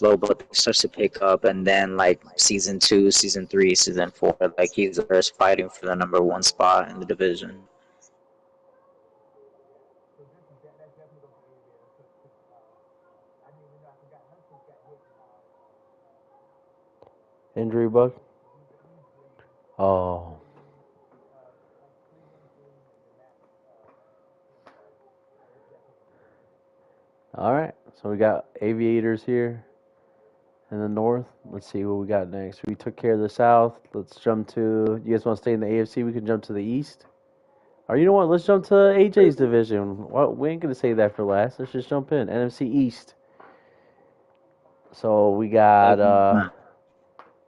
slow, but it starts to pick up, and then like season 2, season 3, season 4, like he's first fighting for the number 1 spot in the division. Injury bug. Oh. All right. So we got Aviators here in the north. Let's see what we got next. We took care of the south. Let's jump to. You guys want to stay in the AFC? We can jump to the east. Or you know what? Let's jump to AJ's division. Well, we ain't gonna say that for last. Let's just jump in NFC East. So we got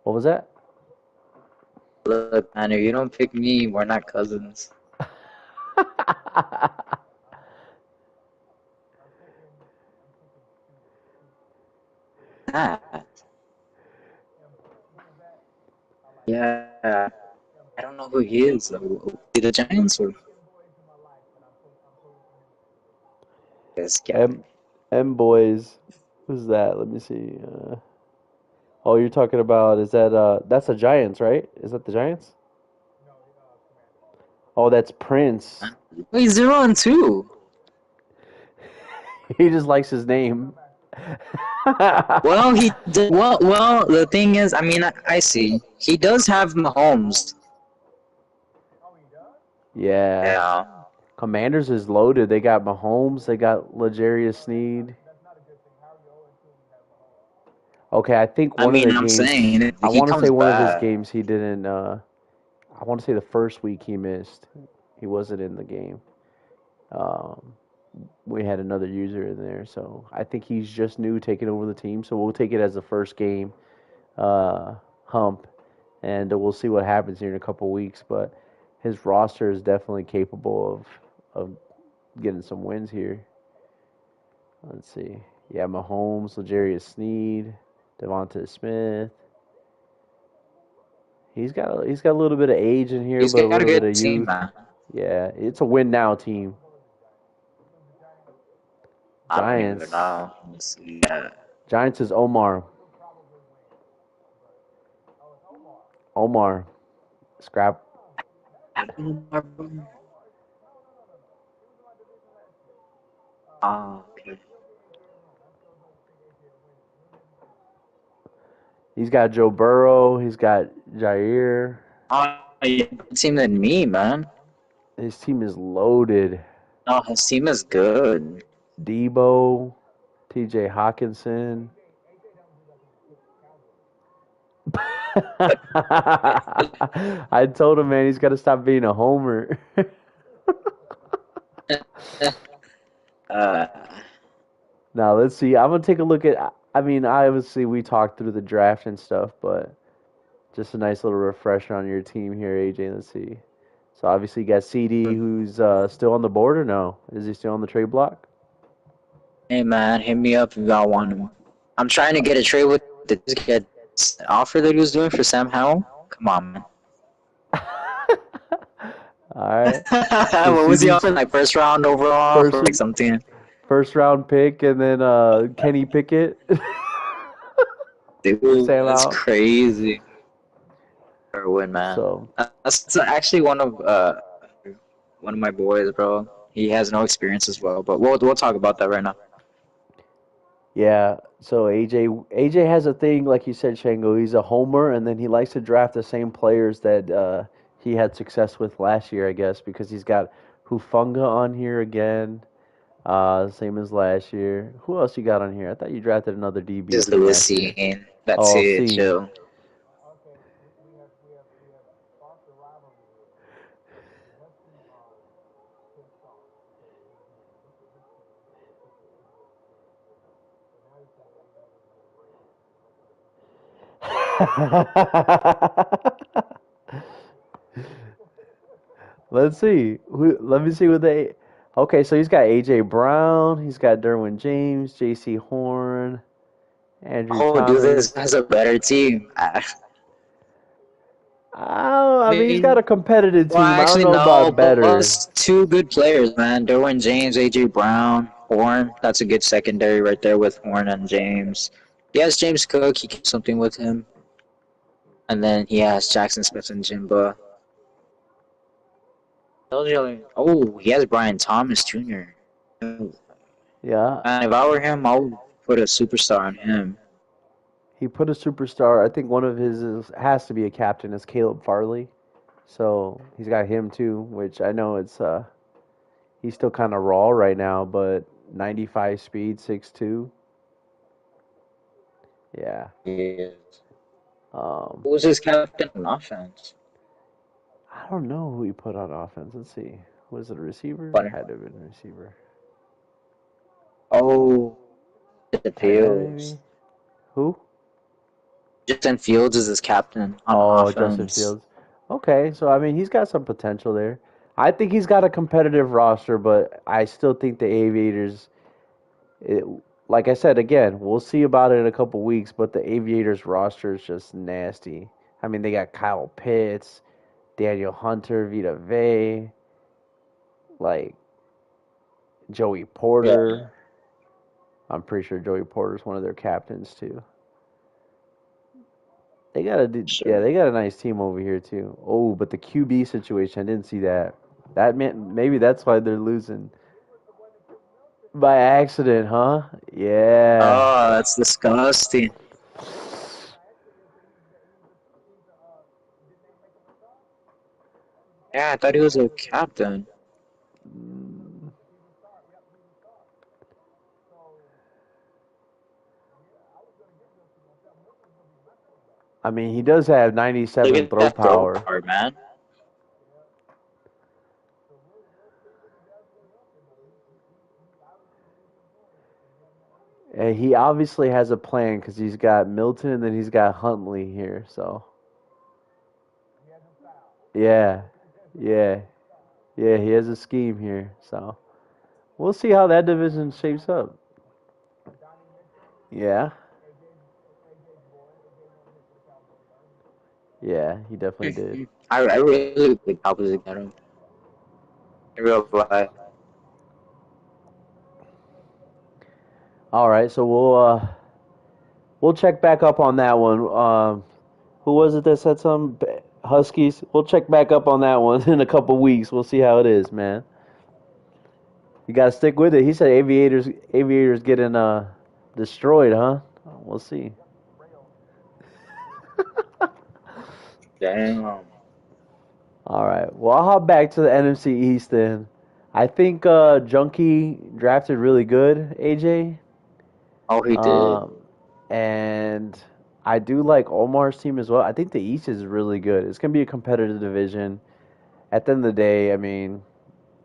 what was that? Look, man, if you don't pick me, we're not cousins. Ah, yeah, I don't know who he is. The Giants or this guy? M boys. Who's that? Let me see. Oh, you're talking about is that that's the Giants, right? Is that the Giants? Oh, that's Prince. Wait, 0-2. He just likes his name. Well, he did, well. The thing is, I mean, I see he does have Mahomes. Yeah. Yeah, Commanders is loaded. They got Mahomes. They got L'Jarius Sneed. Okay, I think I one of mean, the I'm games. saying if I he want to say comes one of his back. games he didn't. I want to say the first week he missed. He wasn't in the game. Um, we had another user in there, so I think he's just new taking over the team. So we'll take it as the first game uh, hump, and we'll see what happens here in a couple weeks. But his roster is definitely capable of getting some wins here. Let's see. Yeah, Mahomes, L'Jarius Sneed, Devonta Smith. He's got a little bit of age in here, He's but a got a little bit good of team, youth. man. Yeah, it's a win now team. I don't even Giants. know. Let's see. Yeah. Giants is Omar. Omar. Scrap. Oh, okay. He's got Joe Burrow. He's got Jair. Oh, yeah, team than me, man. His team is loaded. No, his team is good. Debo, T.J. Hawkinson. I told him, man, he's got to stop being a homer. uh, Now let's see. I'm gonna take a look at. I mean, obviously we talked through the draft and stuff, but just a nice little refresher on your team here, AJ. Let's see. So obviously you got CD, who's still on the board or no? Is he still on the trade block? hey, man, hit me up if y'all want him. I'm trying to get a trade with the get offer that he was doing for Sam Howell. Come on, man. All right. So What was he CD's offering? Like first round overall first for like something? first round pick, and then Kenny Pickett for Dude, Sam that's Howell. crazy. For a win, man. So That's actually one of my boys, bro. He has no experience as well, but we'll talk about that right now. yeah. So AJ has a thing like you said, Shango. He's a homer, and then he likes to draft the same players that he had success with last year, I guess, because he's got Hufunga on here again. Same as last year. Who else you got on here? I thought you drafted another DB Just from Lewis last year. scene. That's Oh, it. Scene. Chill. Let's see. Let me see what they. Okay, so he's got AJ Brown. He's got Derwin James, J.C. Horn, Andrew Oh, dude, this Thomas. has a better team. Oh, I I mean, he's got mean, a competitive well, team. I don't actually, know no. about better. Plus, two good players, man. Derwin James, AJ Brown, Horn. That's a good secondary right there with Horn and James. He has James Cook. He keeps something with him, and then he has Jackson Smith and Jimba. Oh, he has Brian Thomas Jr. And Yeah, if I were him, I would put a superstar on him. he put a superstar. I think one of his has to be a captain is Caleb Farley. So he's got him too, which I know he's still kind of raw right now, but 95 speed, 6'2". Yeah. Yes. Um, Who was his captain on offense? I don't know who he put on offense. Let's see. Was it a receiver? But Had to have been a receiver. oh, the Tight end Fields. maybe? Who? Justin Fields is his captain on Oh, Justin offense. Fields. Okay, so I mean he's got some potential there. I think he's got a competitive roster, but I still think the Aviators it, like I said again, we'll see about it in a couple weeks, but the Aviators roster is just nasty. I mean, they got Kyle Pitts, Daniel Hunter, Vita Vey, like Joey Yeah, Porter. I'm pretty sure Joey Porter's one of their captains too. Yeah, sure. they got a nice team over here too. Oh, but the QB situation, I didn't see that. That meant maybe that's why they're losing by accident, huh? Yeah. Oh, that's disgusting. Yeah, I thought he was a captain. Mm, I mean, he does have Look 97 at throw that throw power. power, man. And he obviously has a plan because he's got Milton and then he's got Huntley here. So, yeah, yeah, yeah, he has a scheme here. So, we'll see how that division shapes up. Yeah, yeah, he definitely did. I really think opposite get him in real life. All right, so we'll check back up on that one. Who was it that said some Huskies? We'll check back up on that one in a couple weeks. We'll see how it is, man. You gotta stick with it. He said aviators getting destroyed, huh? We'll see. Damn. All right. Well, I'll hop back to the NFC East then. I think Junkie drafted really good, AJ. Oh, he did. Um, and I do like Omar's team as well. I think the East is really good. It's gonna be a competitive division. At the end of the day, I mean,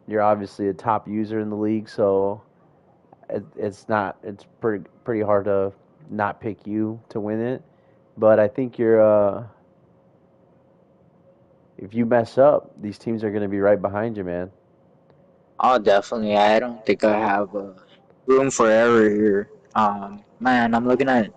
you're obviously a top user in the league, so it's pretty hard to not pick you to win it. But I think if you mess up, these teams are gonna be right behind you, man. Oh, definitely. I don't think I have room for error here. Man, I'm looking at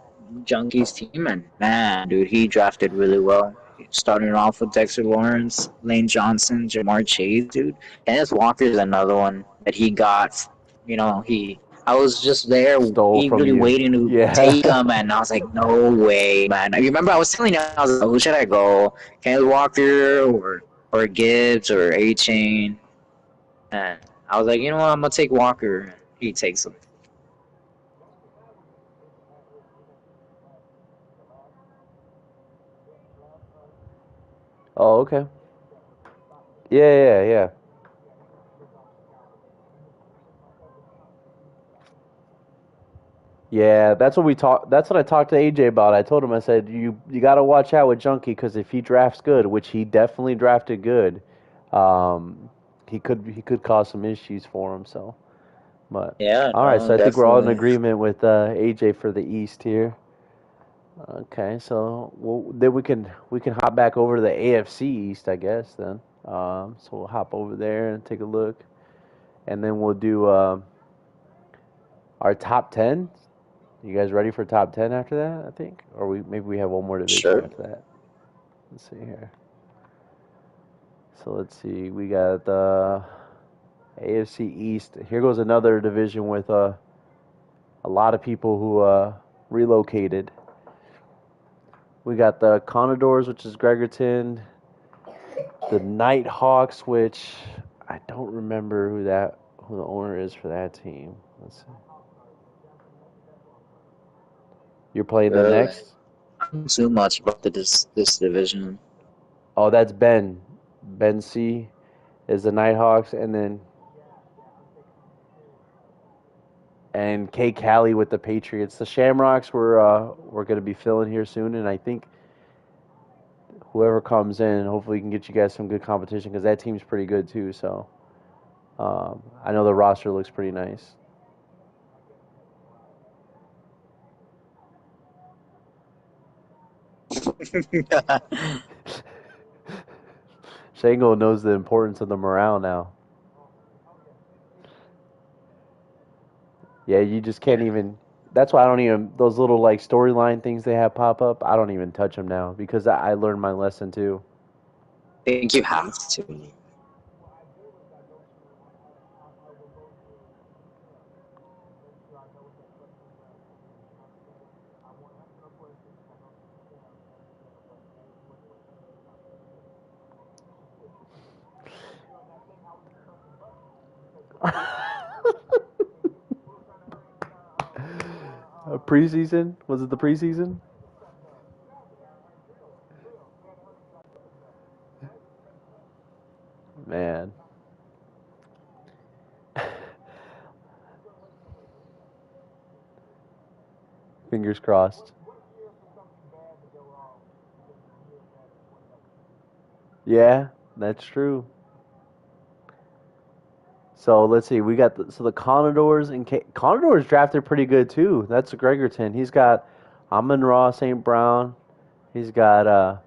Junkie's team, and man, dude, he drafted really well. Starting off with Dexter Lawrence, Lane Johnson, Jamar Chase, dude. Dennis Walker is another one that he got. You know, I was just there Stole from eagerly you. waiting to take Yeah. him, and I was like, no way, man. You remember I was telling you, I was like, who should I go? Kenneth Walker or Gibbs or A Chain? And I was like, you know what, I'm gonna take Walker. He takes him. Oh, okay. Yeah, yeah, yeah. Yeah, that's what we talked. That's what I talked to AJ about. I told him, I said, you got to watch out with Junkie because if he drafts good, which he definitely drafted good, um, he could cause some issues for him. So, but Yeah, all right. no, So I think we're all in definitely. agreement with AJ for the East here. Okay, so then we can hop back over to the AFC East, I guess. Then, so we'll hop over there and take a look, and then we'll do our top 10. You guys ready for top 10 after that, I think? Or maybe we have one more division Sure. after that. Let's see here. So let's see. We got the AFC East. Here goes another division with a lot of people who relocated. We got the Condors, which is Gregerton, the Nighthawks, which I don't remember who the owner is for that team. Let's see. You're playing them Really? next? I don't know too much about this division. Oh, that's Ben. Ben C is the Nighthawks, and K Cali with the Patriots. The Shamrocks we're gonna be filling here soon, and I think whoever comes in, hopefully, can get you guys some good competition because that team's pretty good too. So I know the roster looks pretty nice. Shango knows the importance of the morale now. Yeah, you just can't Yeah, even. That's why I don't even those little like storyline things they have pop up. I don't even touch them now because I learned my lesson too. I think you have to. Preseason? Was it the preseason? Man, fingers crossed. Yeah, that's true. So let's see. We got the Condors and Condors drafted pretty good too. That's Gregerton. He's got Amon Ra St. Brown. He's got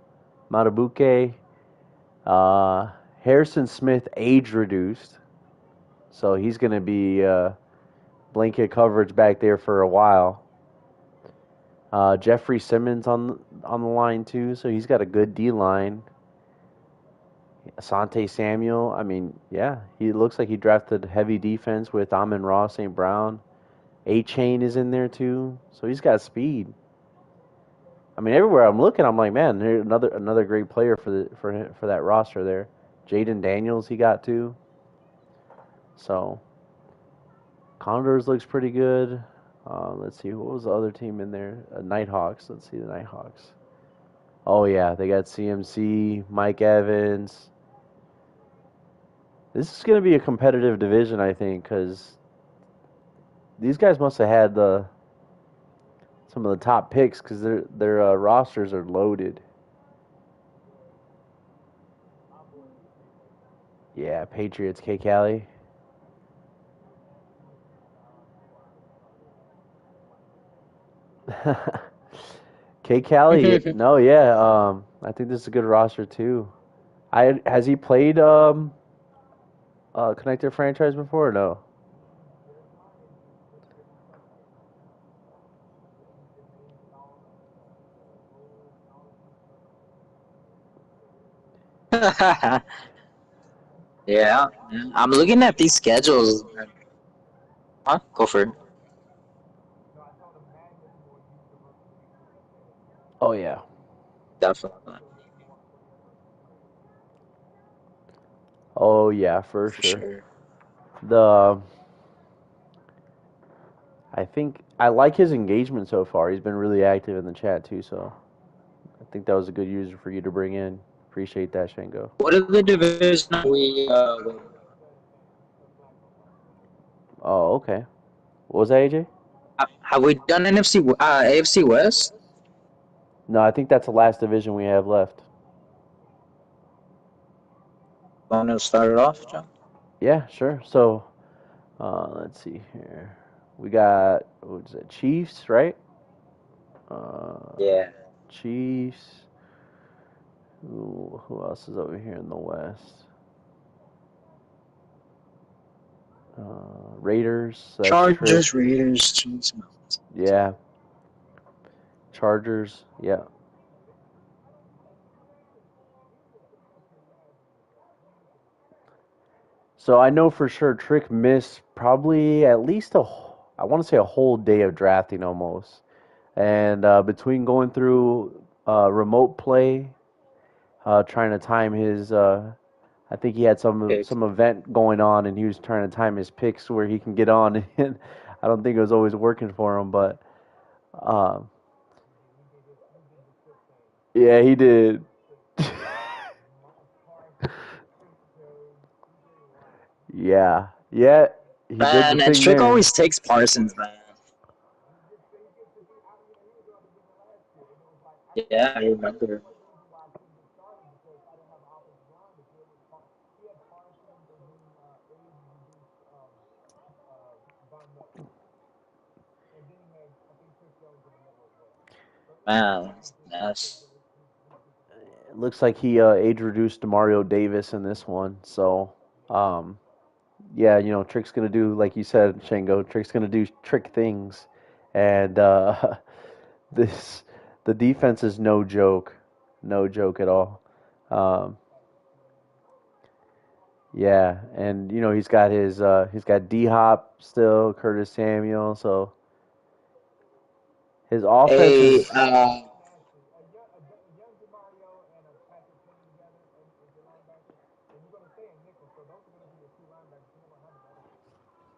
Matabuke. Uh, Harrison Smith age reduced, so he's going to be blanket coverage back there for a while. Jeffrey Simmons on the line too, so he's got a good D line. Asante Samuel, I mean, yeah, he looks like he drafted heavy defense with Amon Ra St. Brown. A Chain is in there too, so he's got speed. I mean, everywhere I'm looking, I'm like, man, there's another great player for that roster there. Jaden Daniels, he got too. So Condors looks pretty good. Let's see, what was the other team in there? Nighthawks. Let's see the Nighthawks. Oh yeah, they got CMC, Mike Evans. This is going to be a competitive division, I think, because these guys must have had some of the top picks because their rosters are loaded. Yeah, Patriots, K Cali. K Cali, no, yeah. I think this is a good roster too. I has he played connected franchise before or no? Yeah, yeah. I'm looking at these schedules. Huh? Go for it. Oh yeah. Definitely, Oh yeah, for for sure. sure. The I think I like his engagement so far. He's been really active in the chat too, so I think that was a good user for you to bring in. Appreciate that, Shango. What are the division we waiting? Oh, okay. What was that, AJ? Have we done NFC AFC West? No, I think that's the last division we have left. Want to start it off, John? Yeah, sure. So, let's see here. We got what's it? Chiefs, right? Uh, Yeah. Chiefs. Who else is over here in the West? Raiders. So that's Trick. Chargers, Raiders, Chiefs, Mountains. Yeah. Chargers. Yeah. So I know for sure Trick missed probably at least I want to say a whole day of drafting almost. And between going through remote play, trying to time his, I think he had Picks. some event going on, and he was trying to time his picks where he can get on. And I don't think it was always working for him, but um, yeah, he did. Yeah, yeah, he did the Man, and thing Strick there. always takes Parsons, man. Yeah, I remember. Man, that's It looks like he age reduced Demario Davis in this one. So, um, yeah, Trick's gonna do like you said, Shango. Trick's gonna do trick things, and this the defense is no joke, no joke at all. Um, yeah, and he's got D Hop still, Curtis Samuel. So his offense a is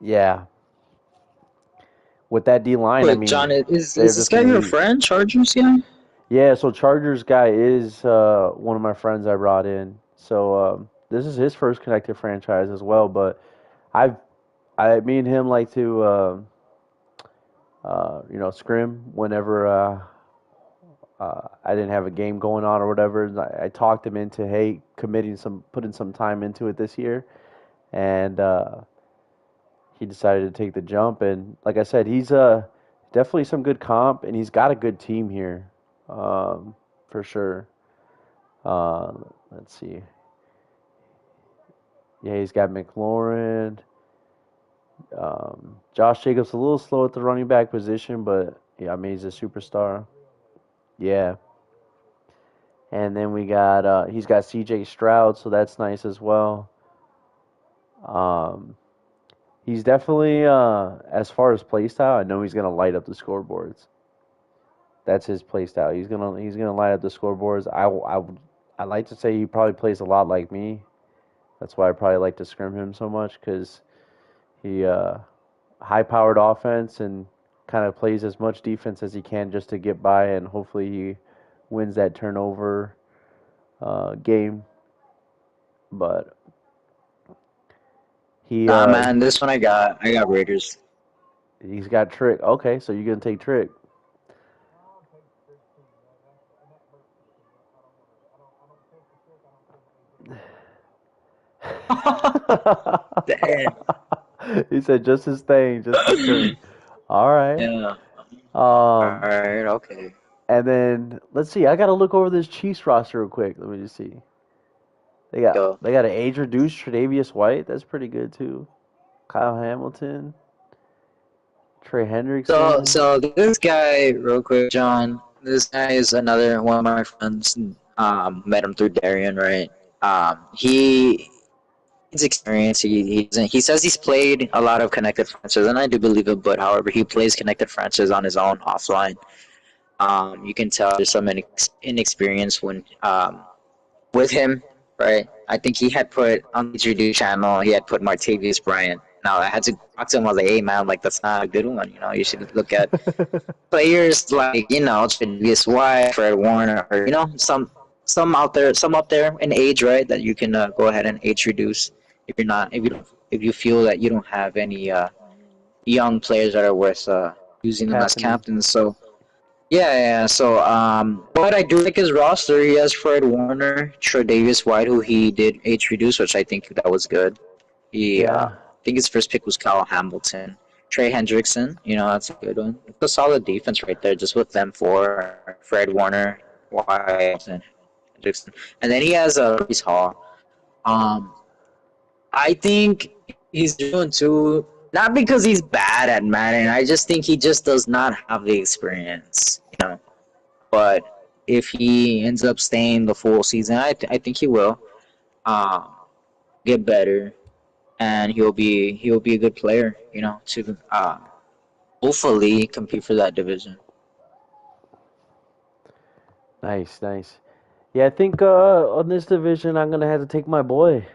yeah. With that D line, I Wait, mean, John, they're is this just guy gonna your eat. friend, Chargers guy? Yeah, so Chargers guy is one of my friends I brought in. So this is his first connected franchise as well. But I've, me and him like to, scrim whenever I didn't have a game going on or whatever. And I talked him into putting some time into it this year, and he decided to take the jump. And like I said, he's definitely some good comp, and he's got a good team here, for sure. Uh, let's see. Yeah, he's got McLaurin. Josh Jacobs a little slow at the running back position, but yeah, I mean he's a superstar. Yeah, and then he's got C.J. Stroud, so that's nice as well. Um, he's definitely as far as play style, I know he's gonna light up the scoreboards. That's his play style. He's gonna light up the scoreboards. I like to say he probably plays a lot like me. That's why I probably like to scrim him so much because he high powered offense and kind of plays as much defense as he can just to get by, and hopefully he wins that turnover game. But he Nah, man, this one I got Raiders. he's got Trick. Okay, so you're gonna take Trick. Damn. He said just his thing, just his thing. All right. Yeah. All Um, right. Okay. and then let's see. I gotta look over this Chiefs roster real quick. Let me just see. Go. They got an age reduced Tre'Davious White. That's pretty good too. Kyle Hamilton, Trey Hendrickson. So this guy, real quick, John. This guy is another one of my friends. Met him through Darian, right? His experience. He says he's played a lot of connected franchises, and I do believe it. But however, he plays connected franchises on his own offline. You can tell there's some inexperience when with him, right? I think he had put on the Drew channel, he had put Martavius Bryant. Now I had to talk to him. I was like, "Hey man, like that's not a good one. You know, you should look at players like Travis White, Fred Warner, or some up there in age, right? That you can go ahead and age reduce if you're not if you feel that you don't have any young players that are worth using them as Captaining. captains. So yeah. So, but I do like his roster. He has Fred Warner, Tre'Davious White, who he did age reduce, which I think that was good. I Yeah. think his first pick was Kyle Hamilton. Trey Hendrickson, that's a good one. It's a solid defense right there, just with them four, Fred Warner, White, and Hendrickson. And then he has Brees Hall. Um, I think he's doing too, not because he's bad at Madden. I just think he just does not have the experience. But if he ends up staying the full season, I think he will um, get better, and he'll be a good player, to hopefully compete for that division. Nice, nice. Yeah, I think on this division, I'm gonna have to take my boy.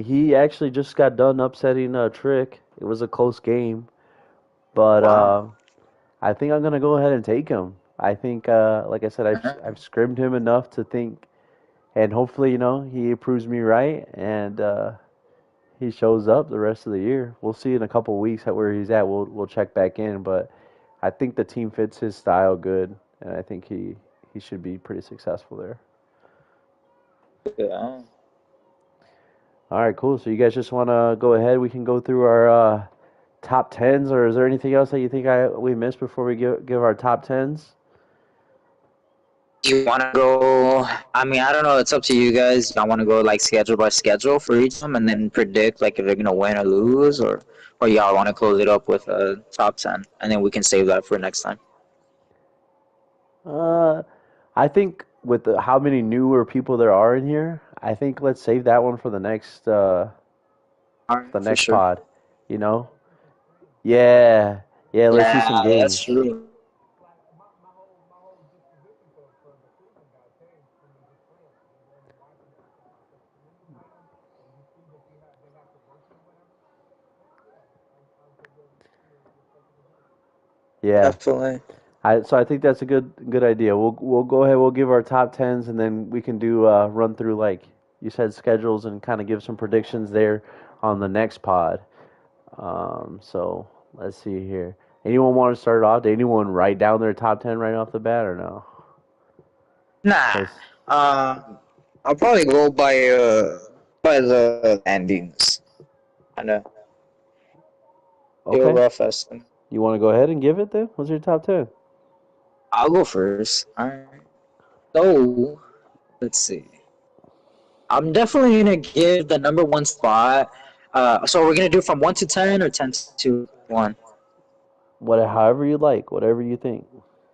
He actually just got done upsetting Trick. It was a close game, but Wow. I think I'm gonna go ahead and take him. I think, like I said, I've scrimmed him enough to think, and hopefully, he proves me right, and he shows up the rest of the year. We'll see in a couple weeks at where he's at. We'll check back in, but I think the team fits his style good, and I think he should be pretty successful there. Yeah. All right, cool. So you guys just want to go ahead? We can go through our top tens, or is there anything else that you think we missed before we give our top tens? You want to go? I mean, I don't know. It's up to you guys. Y'all want to go like schedule by schedule for each of them, and then predict like if they're gonna win or lose, or y'all want to close it up with a top 10, and then we can save that for next time. Uh, I think with how many newer people there are in here, I think let's save that one for All the right, for next sure. pod. You know? Yeah, yeah. Let's see some Yeah, that's games. true. Yeah. Definitely. So I think that's a good idea. We'll go ahead. We'll give our top tens, and then we can do run through like you said schedules and kind of give some predictions there on the next pod. So let's see here. Anyone want to start off? Did anyone write down their top 10 right off the bat or no? Nah. Cause I'll probably go by the endings. I know. Do a okay, rough estimate. you want to go ahead and give it then? What's your top 10? I'll go first. All right. So let's see. I'm definitely gonna give the number one spot. So we're gonna do from 1 to 10 or 10 to 1. However you like, whatever you think.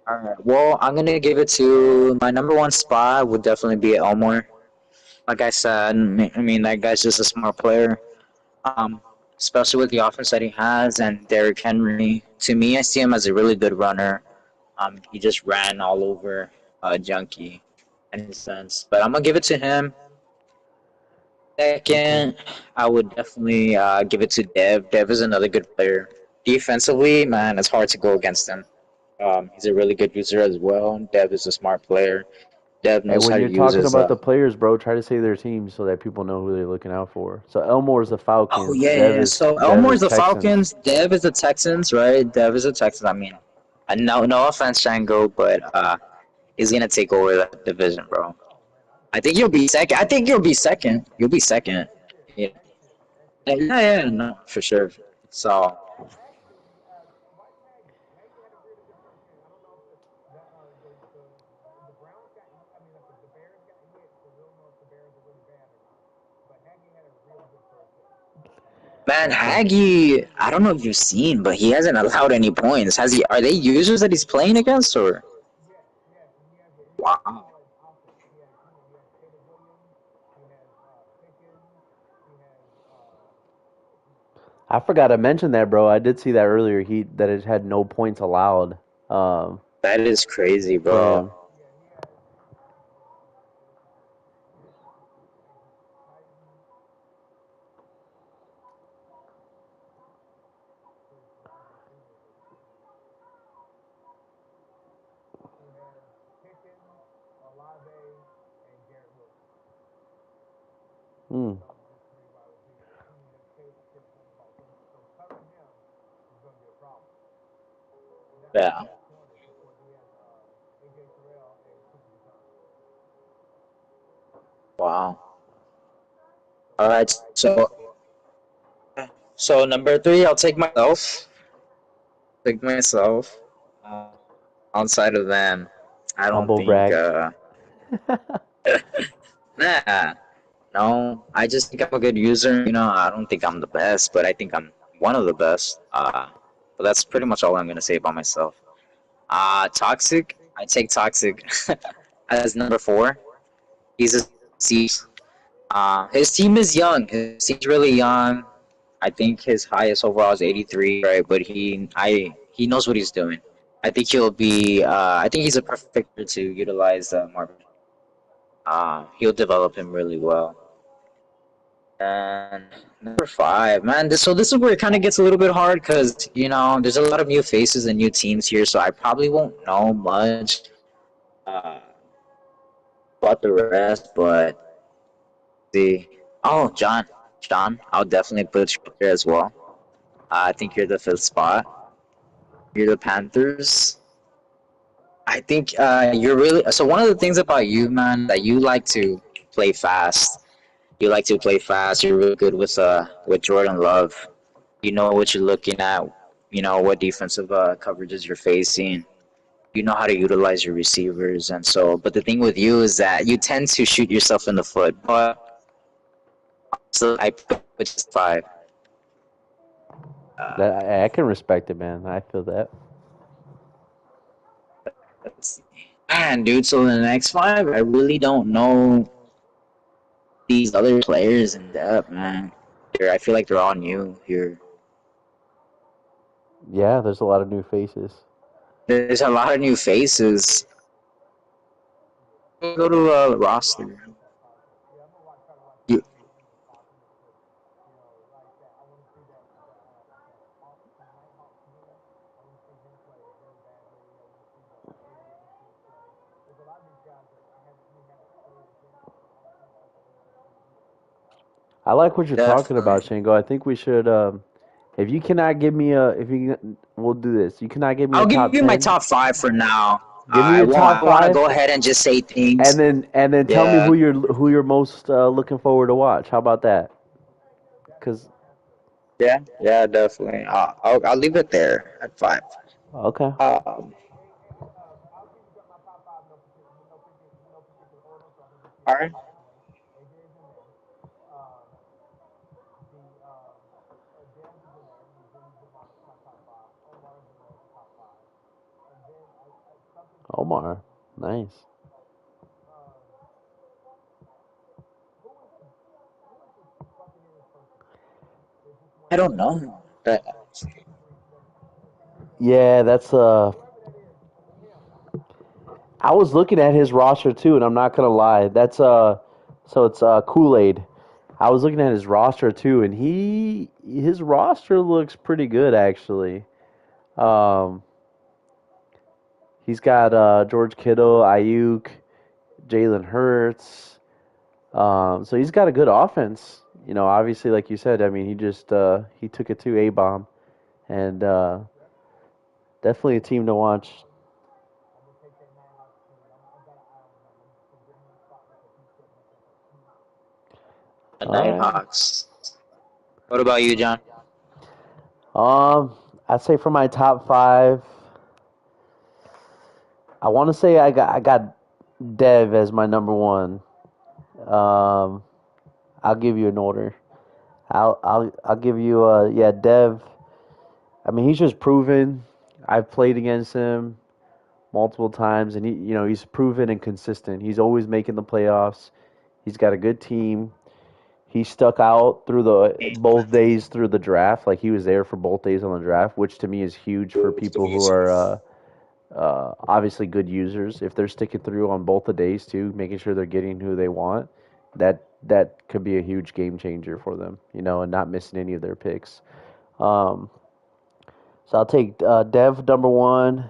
All right. Well, I'm gonna give it to my number one spot would definitely be Elmore. Like I said, I mean that guy's just a smart player. Um, Especially with the offense that he has and Derrick Henry. To me, I see him as a really good runner. He just ran all over Junkie in a sense, but I'm gonna give it to him. Okay. Second, I would definitely give it to Dev. Dev is another good player. Defensively, man, it's hard to go against him. He's a really good user as well. Dev is a smart player. Dev Hey, knows when how to you're use talking his. about the players, bro, try to say their teams so that people know who they're looking out for. So Elmore's the Oh Falcons. yeah, yeah. So Dev Elmore's is the Texans. Falcons. Dev is the Texans, right? Dev is the Texans. I mean, no offense, Django, but he's gonna take over that division, bro. I think you'll be second. I think you'll be second. You'll be second. Yeah, yeah, no, for sure. So man, Haggy, I don't know if you've seen, but he hasn't allowed any points. Has he? Are they users that he's playing against, or wow? I forgot to mention that, bro. I did see that earlier. That it had no points allowed um, That is crazy, for bro. him. Hmm. Yeah. Wow. All right. So number three, I'll take myself. Take myself. Uh, Outside of them, I don't Humble think. brag. Nah. No, I just think I'm a good user. I don't think I'm the best, but I think I'm one of the best. But that's pretty much all I'm gonna say about myself. Toxic. I take Toxic as number four. He's a siege. His team is young. His team's really young. I think his highest overall is 83, right? But he knows what he's doing. I think he'll be. I think he's a perfect player to utilize Marvin. He'll develop him really well. And number five, man. This is where it kind of gets a little bit hard because there's a lot of new faces and new teams here, so I probably won't know much uh, about the rest. But the John, I'll definitely put you up there as well. I think you're the fifth spot. You're the Panthers. I think you're really so. One of the things about you, man, that you like to play fast. You like to play fast. You're really good with Jordan Love. You know what you're looking at. You know what defensive coverages you're facing. You know how to utilize your receivers, and so. But the thing with you is that you tend to shoot yourself in the foot. But so I put just five. Uh, That I can respect it, man. I feel that. man, dude. So the next five, I really don't know these other players in depth, man. I feel like they're all new here. Yeah, there's a lot of new faces. There's a lot of new faces. Go to roster. You, I like what you're talking about, definitely. Shingo. I think we should. If you cannot give me a, if you, we'll do this. You cannot give me a I'll give top you my 10. top five for now. Give me I your won't. top I want to five, go ahead and just say and things. then tell me Yeah. who you're most looking forward to watch. How about that? Cause Yeah. Yeah. Definitely. I'll leave it there at five. okay, Um. All right. Omar, nice. I don't know. That Yeah, that's I was looking at his roster too, and I'm not gonna lie. That's so it's Kool Aid. I was looking at his roster too, and his roster looks pretty good actually. Um, he's got George Kittle, Ayuk, Jalen Hurts. So he's got a good offense. Obviously, like you said, I mean, he took it to A bomb, and definitely a team to watch. the All right. Nighthawks. What about you, John? I'd say for my top five, I want to say I got Dev as my number one. Um, I'll give you an order. I'll give you yeah, Dev. I mean, he's just proven. I've played against him multiple times, and he's proven and consistent. He's always making the playoffs. He's got a good team. He stuck out through the both days through the draft. Like he was there for both days on the draft, which to me is huge for people who are obviously good users. If they're sticking through on both the days too, making sure they're getting who they want, that could be a huge game changer for them. And not missing any of their picks. Um, so I'll take Dev number one.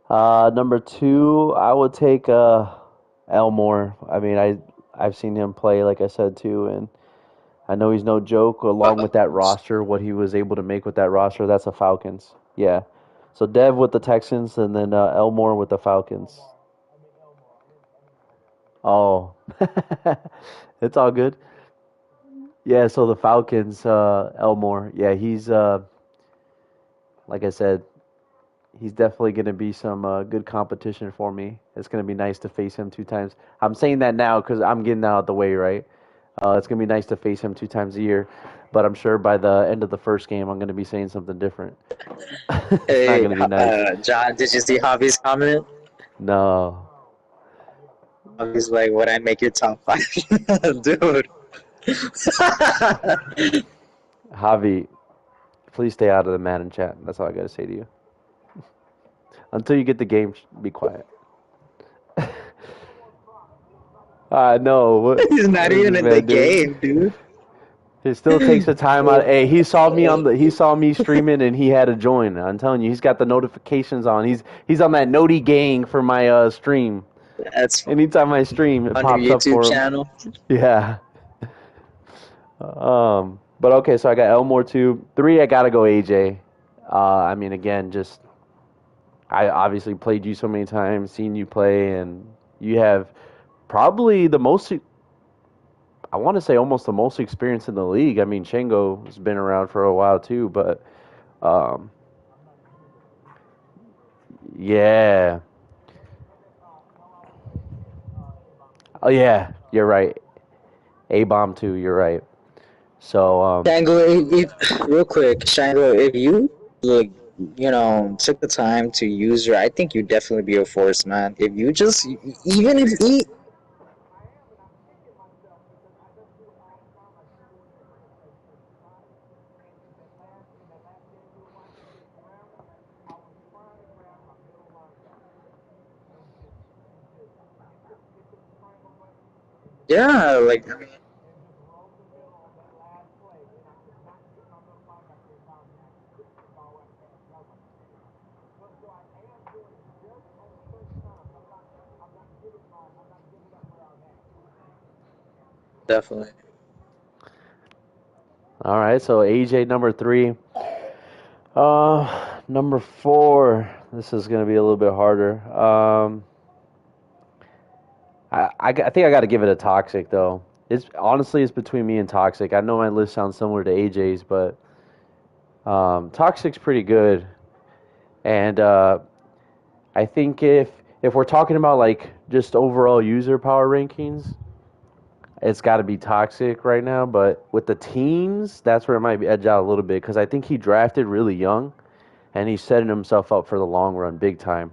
Number two, I would take Elmore. I mean, I've seen him play, like I said too, and I know he's no joke. Along with that roster, what he was able to make with that roster, that's the Falcons. Yeah. So Dev with the Texans, and then Elmore with the Falcons. Oh, it's all good. Yeah. So the Falcons, Elmore. Yeah, he's like I said, he's definitely going to be some good competition for me. It's going to be nice to face him two times. I'm saying that now because I'm getting that out the way, right? It's going to be nice to face him two times a year, but I'm sure by the end of the first game, I'm going to be saying something different. It's not Hey, going to be nice. John, did you see Javi's comment? No. Javi's like, "Would I make your top five, dude?" Javi, please stay out of the Madden chat. That's all I got to say to you. Until you get the game, be quiet. No. He's not What is even this in the man doing? game, dude. He still takes the time out. Hey, he saw me streaming and he had to join. I'm telling you, he's got the notifications on. He's on that Noti gang for my stream. That's Anytime I stream, it on your pops up YouTube for him. channel. Yeah. But okay, so I got Elmore 2. 3, I gotta go AJ. I mean, again, just I obviously played you so many times, seen you play, and you have probably the most. I want to say almost the most experience in the league. I mean, Shango has been around for a while too, but um, yeah. Oh yeah, you're right. A bomb too. You're right. So Shango, real quick, Shango, if you like, took the time to use her, I think you'd definitely be a force, man. If you just, even if he, yeah, like, I mean, definitely. all right. So AJ number 3. Number 4. This is gonna be a little bit harder. I think I got to give it a Toxic though. It's honestly it's between me and Toxic. I know my list sounds similar to AJ's, but Toxic's pretty good. And I think if we're talking about like just overall user power rankings, it's got to be Toxic right now. But with the teams, that's where it might be edge out a little bit because I think he drafted really young, and he's setting himself up for the long run, big time.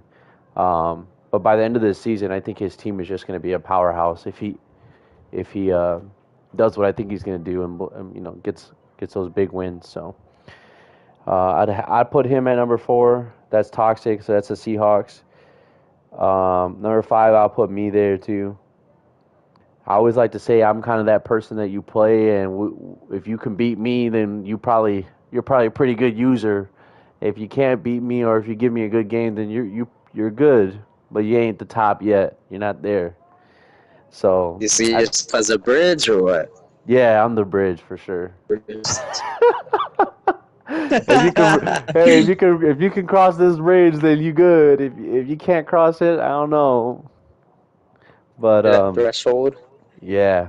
But by the end of this season, I think his team is just going to be a powerhouse if he does what I think he's going to do and gets those big wins. So I'd put him at number 4. That's Toxic. So that's the Seahawks. Number 5, I'll put me there too. I always like to say I'm kind of that person that you play, and if you can beat me, then you're probably a pretty good user. If you can't beat me, or if you give me a good game, then you're good, but you ain't the top yet. You're not there. So You see I yourself as a bridge or what? yeah, I'm the bridge for sure. Bridge. If you can, hey, if you can cross this bridge, then you good. If you can't cross it, I don't know. But That threshold. yeah,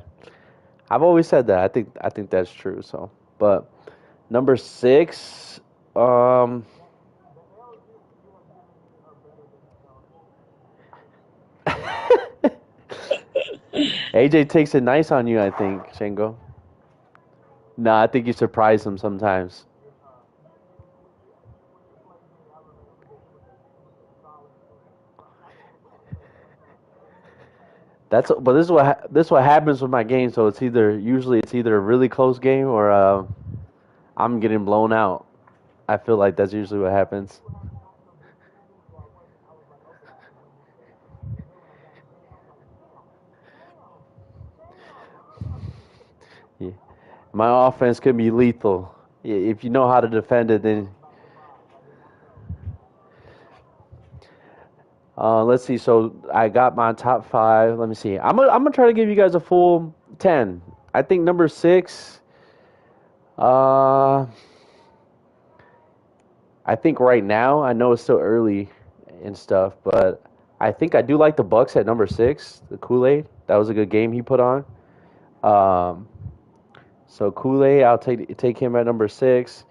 I've always said that. I think that's true. So, but number 6, um, AJ takes it nice on you. I think Shango. Nah, I think you surprise him sometimes. But this is what happens with my game. So it's either a really close game or I'm getting blown out. I feel like that's usually what happens. Yeah. My offense can be lethal. If you know how to defend it, then let's see. So I got my top 5. Let me see. I'm gonna try to give you guys a full 10. I think number 6. Uh, I think right now I know it's still early and stuff, but I think I do like the Bucks at number 6. The Kool Aid. That was a good game he put on. Um, so Kool Aid, I'll take him at number 6.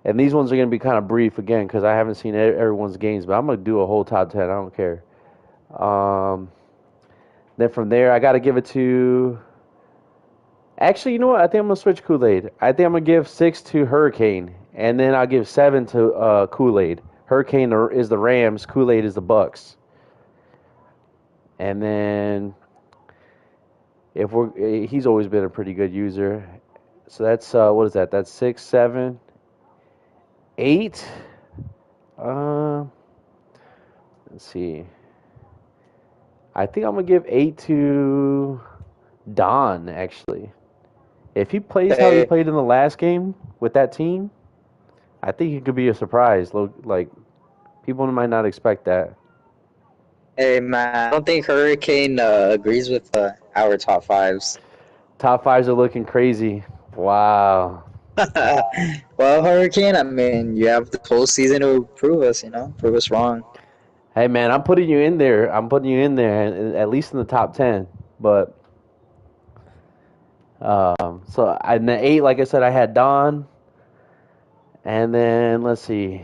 And these ones are going to be kind of brief again because I haven't seen everyone's games, but I'm going to do a whole top 10. I don't care. Um, then from there, I got to give it to. Actually, you know what? I think I'm going to switch Kool Aid. I think I'm going to give 6 to Hurricane. And then I'll give 7 to Kool Aid. Hurricane is the Rams, Kool Aid is the Bucks. And then he's always been a pretty good user. So that's what is that? That's 6, 7, 8. Uh, Let's see. I think I'm gonna give 8 to Don. Actually, if he plays how he Hey, played in the last game with that team, I think it could be a surprise. Like people might not expect that. hey, man, I don't think Hurricane agrees with our top fives. Top fives are looking crazy. Wow. Well, Hurricane, I mean, you have the whole season to prove us, prove us wrong. Hey man, I'm putting you in there. I'm putting you in there, at least in the top 10. But so in the 8, like I said, I had Don, and then let's see,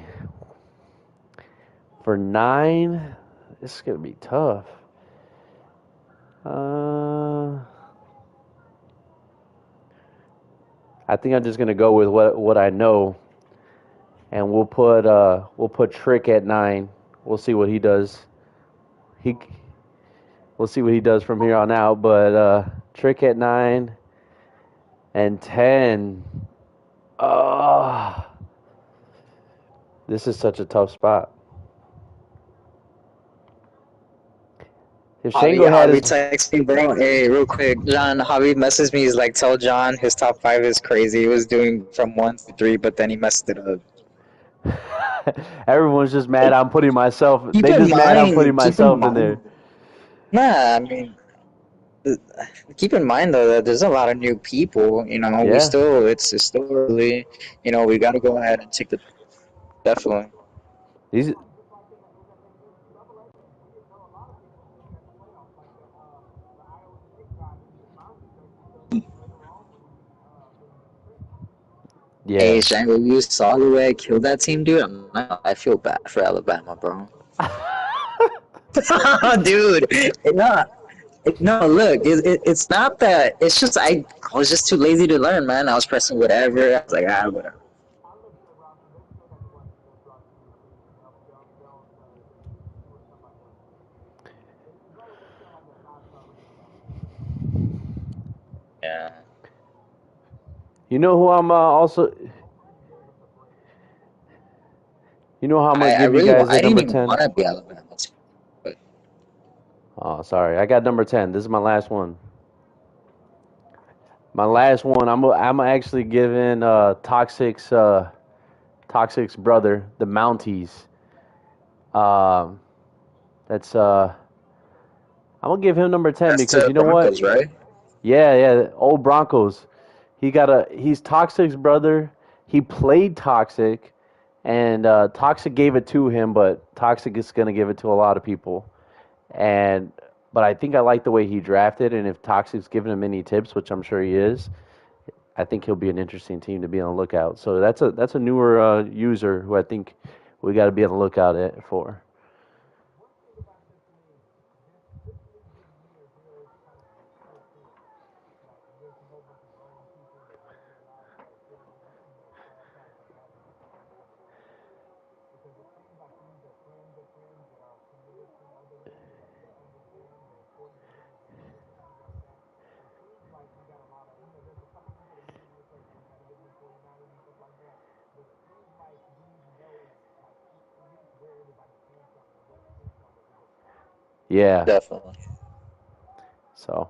for 9, this is gonna be tough. Uh, I think I'm just gonna go with what I know, and we'll put Trick at 9. We'll see what he does. He We'll see what he does from here on out. But Trick at 9 and 10. Oh, this is such a tough spot. If Javi, Shango had Javi his, texts me, bro. Hey, real quick, John. Javi messaged me. He's like, "Tell John his top five is crazy. He was doing from 1 to 3, but then he messed it up." everyone's just mad. I'm putting myself. Keep They in just mad. I'm putting mind. Keep in myself in there. mind. Nah, I mean, uh, keep in mind though that there's a lot of new people. We Yeah. still it's still early. We got to go ahead and take the definitely. These. Hey, Yeah. Shango, you saw the way I killed that team, dude. I feel bad for Alabama, bro. Dude, no, no. Look, it's not that. It's just I was just too lazy to learn, man. I was pressing whatever. I was like, whatever. Yeah. You know who I'm also. You know how I'm gonna I give you really want. guys I at didn't number even 10. want to be Alabama, but Oh, sorry. I got number 10. This is my last one. My last one. I'm actually giving Toxic's brother, the Mounties. Um, that's I'm gonna give him number 10 that's because the you know what? Broncos, right? Yeah, yeah, old Broncos. He's Toxic's brother. He played Toxic, and Toxic gave it to him, but Toxic is gonna give it to a lot of people. And but I think I like the way he drafted, and if Toxic's giving him any tips, which I'm sure he is, I think he'll be an interesting team to be on the lookout. So that's a newer user who I think we got to be on the lookout for. Yeah. Definitely, So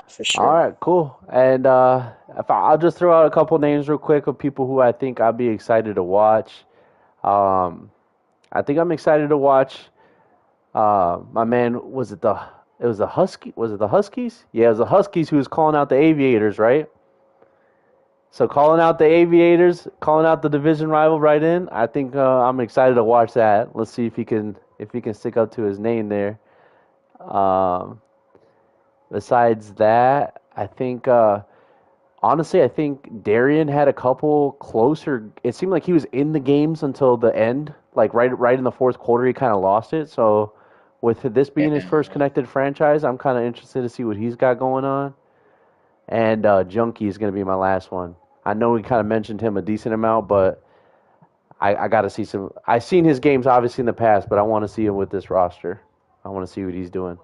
for all sure. right, cool. And if I'll just throw out a couple names real quick of people who I think I'll be excited to watch. Um, I think I'm excited to watch. My man, was it the? It was the Husky. Was it the Huskies? Yeah, it was the Huskies who was calling out the Aviators, right? So calling out the Aviators, calling out the division rival right in. I think I'm excited to watch that. Let's see if he can stick up to his name there. Um, besides that, I think honestly, I think Darian had a couple closer. It seemed like he was in the games until the end, like right in the fourth quarter. He kind of lost it. So with this being his first Yeah, connected franchise, I'm kind of interested to see what he's got going on. And Junkie is going to be my last one. I know we kind of mentioned him a decent amount, but I got to see some. I've seen his games obviously in the past, but I want to see him with this roster. I want to see what he's doing.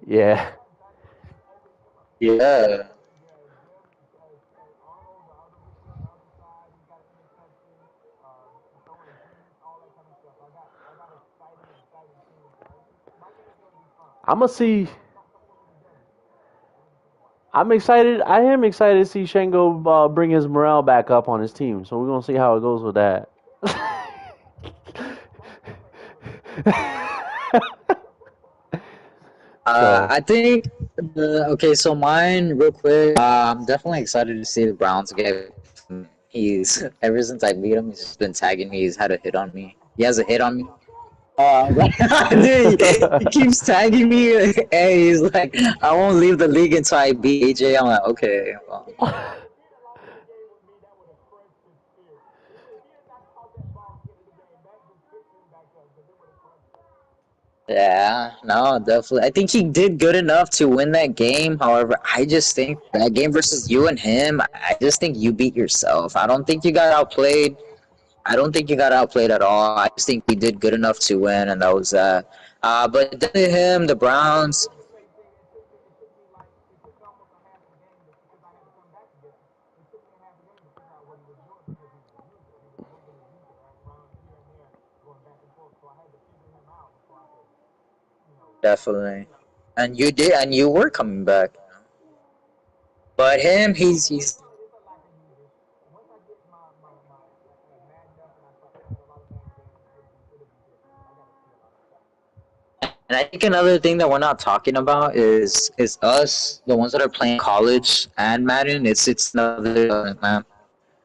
Yeah. Yeah. I'm gonna see. I'm excited. I am excited to see Shango bring his morale back up on his team. So we're gonna see how it goes with that. So I think okay. So mine, real quick. I'm definitely excited to see the Browns get. He's ever since I beat him, he's just been tagging me. He's had a hit on me. He has a hit on me. Dude, he keeps tagging me. Hey, he's like, I won't leave the league until I beat AJ. I'm like, okay. Well, yeah, no, definitely. I think he did good enough to win that game. However, I just think that game versus you and him, I just think you beat yourself. I don't think you got outplayed. I don't think you got outplayed at all. I just think he did good enough to win, and that was that. But then him, the Browns, definitely. And you did, and you were coming back. But him, he's and I think another thing that we're not talking about is us, the ones that are playing college and Madden. It's another man.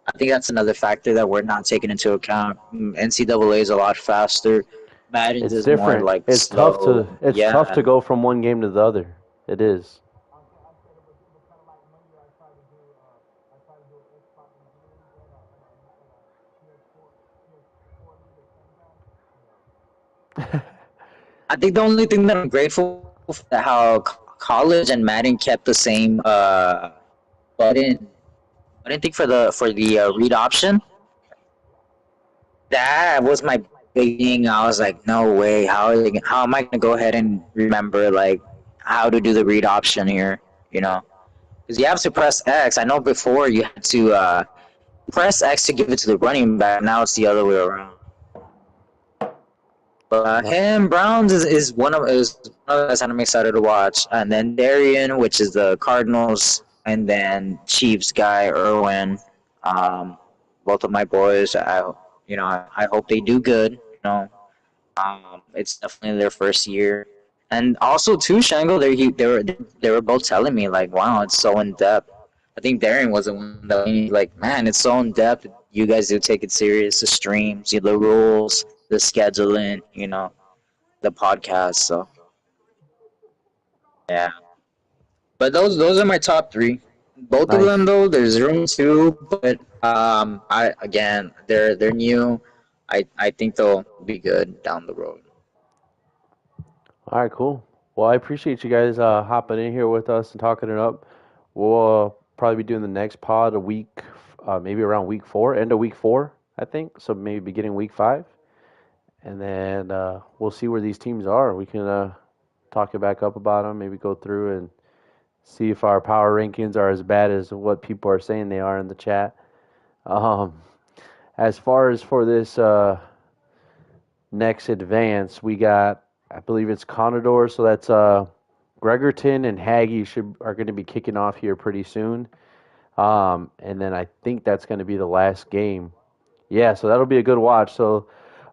I think that's another factor that we're not taking into account. NCAA is a lot faster. Madden's it's is more different. like It's tough to slow. it's tough Yeah, to go from one game to the other. It is. I think the only thing that I'm grateful for how college and Madden kept the same button. I didn't think for the read option. That was my big thing. I was like, no way. How am I gonna go ahead and remember like how to do the read option here? You know, because you have to press X. I know before you had to press X to give it to the running back. Now it's the other way around. But No. him Browns is one of the guys that I'm excited to watch, and then Darian, which is the Cardinals, and then Chiefs guy Irwin. Um, both of my boys. I hope they do good. It's definitely their first year, and also too, Shango. They were both telling me like, wow, it's so in depth. I think Darren was the one that like, man, it's so in depth. You guys do take it serious. The streams, the rules, the scheduling, the podcast. So yeah, but those are my top three. Both of them Nice. though, there's room too, but I again, they're new. I think they'll be good down the road. All right, cool. Well, I appreciate you guys hopping in here with us and talking it up. We'll probably be doing the next pod a week, maybe around week 4, end of week 4, I think. So maybe beginning week 5, and then we'll see where these teams are. We can talk it back up about them, maybe go through and see if our power rankings are as bad as what people are saying they are in the chat. Um, as far as for this next advance, we got, I believe it's Conador, so that's Gregerton and Haggy are going to be kicking off here pretty soon. And then I think that's going to be the last game. Yeah, so that'll be a good watch. So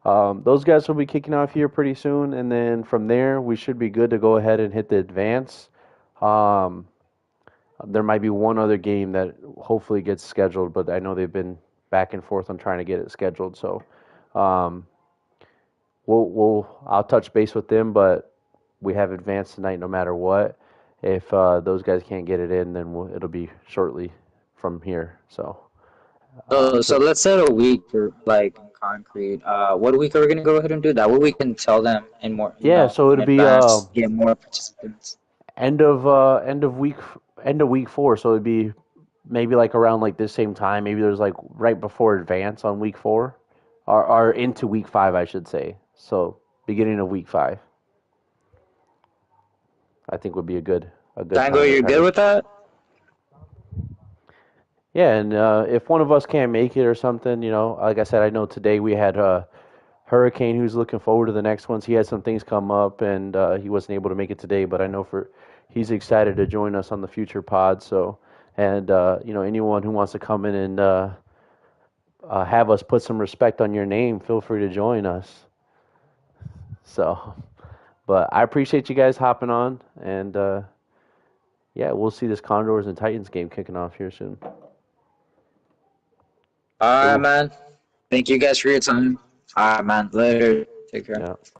those guys will be kicking off here pretty soon, and then from there we should be good to go ahead and hit the advance. Um, there might be one other game that hopefully gets scheduled, but I know they've been back and forth on trying to get it scheduled. So um, I'll touch base with them, but we have advanced tonight no matter what. If those guys can't get it in, then it'll be shortly from here. So So so let's set a week for like in concrete. What week are we gonna go ahead and do that? What we can tell them in more, yeah, so in it'll be advance, get more participants. end of uh, end of week end of week 4. So it'd be maybe like around like this same time. Maybe there's like right before advance on week 4, or into week 5, I should say. So beginning of week 5, I think would be a a good Tango, time with you're good her. with that? Yeah, and if one of us can't make it or something, like I said, I know today we had Hurricane who's looking forward to the next ones. He had some things come up and he wasn't able to make it today, but I know for he's excited to join us on the future pod. So, and anyone who wants to come in and have us put some respect on your name, feel free to join us. So, but I appreciate you guys hopping on, and yeah, we'll see this Condors and Titans game kicking off here soon. All right, Cool. man. Thank you guys for your time. All right, man. Later. Take care. Yeah.